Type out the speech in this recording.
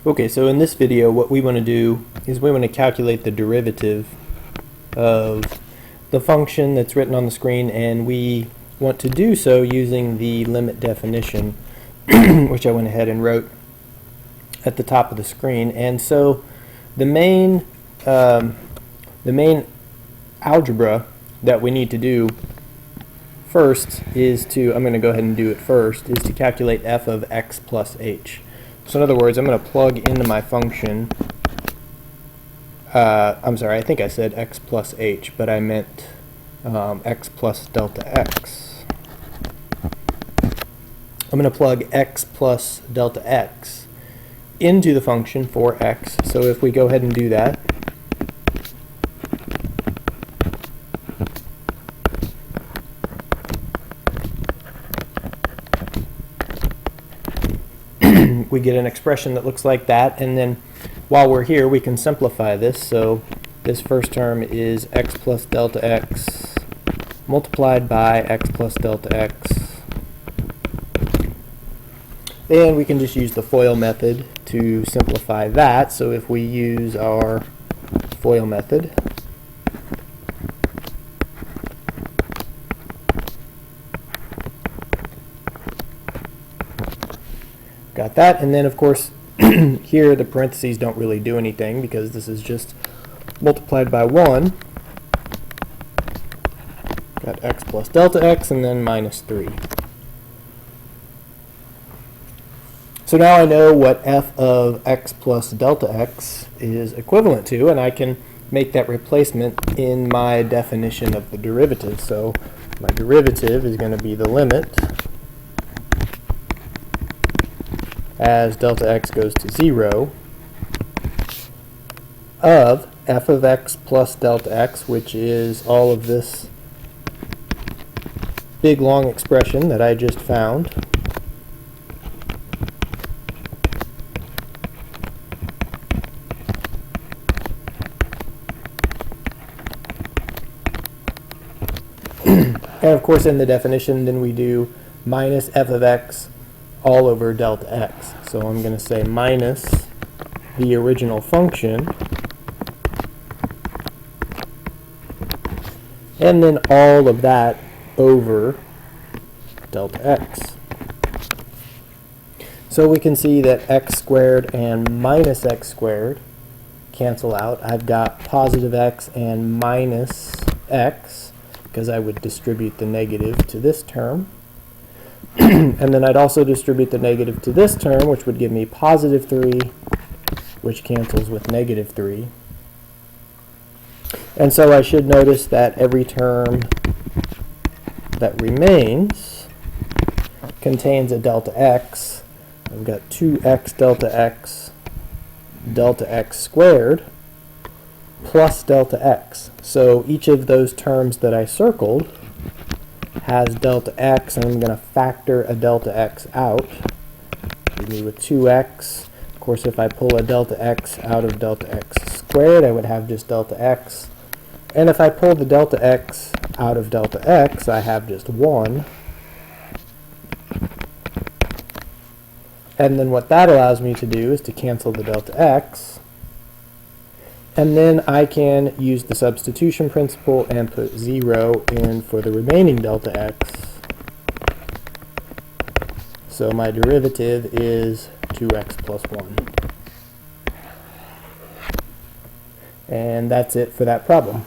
Okay, so in this video what we want to do is we want to calculate the derivative of the function that's written on the screen, and we want to do so using the limit definition which I went ahead and wrote at the top of the screen. And so the main algebra that we need to do first is to, I'm going to go ahead and do it first, is to calculate f of x plus h. So in other words, I'm going to plug into my function, I'm sorry, I think I said x plus h, but I meant x plus delta x. I'm going to plug x plus delta x into the function for x. So if we go ahead and do that, we get an expression that looks like that, and then while we're here we can simplify this. So this first term is x plus delta x multiplied by x plus delta x, and we can just use the FOIL method to simplify that. So if we use our FOIL method, got that, and then of course here the parentheses don't really do anything because this is just multiplied by 1. Got x plus delta x and then minus 3. So now I know what f of x plus delta x is equivalent to, and I can make that replacement in my definition of the derivative. So my derivative is going to be the limit as delta x goes to 0 of f of x plus delta x, which is all of this big long expression that I just found, and of course in the definition then we do minus f of x all over delta x. So I'm going to say minus the original function and then all of that over delta x. So we can see that x squared and minus x squared cancel out. I've got positive x and minus x because I would distribute the negative to this term. And then I'd also distribute the negative to this term, which would give me positive 3, which cancels with negative 3. And so I should notice that every term that remains contains a delta x. I've got 2x delta x squared plus delta x. So each of those terms that I circled has delta x, and I'm going to factor a delta x out. Leave me with 2x. Of course, if I pull a delta x out of delta x squared, I would have just delta x. And if I pull the delta x out of delta x, I have just 1. And then what that allows me to do is to cancel the delta x. And then I can use the substitution principle and put 0 in for the remaining delta x. So my derivative is 2x plus 1. And that's it for that problem.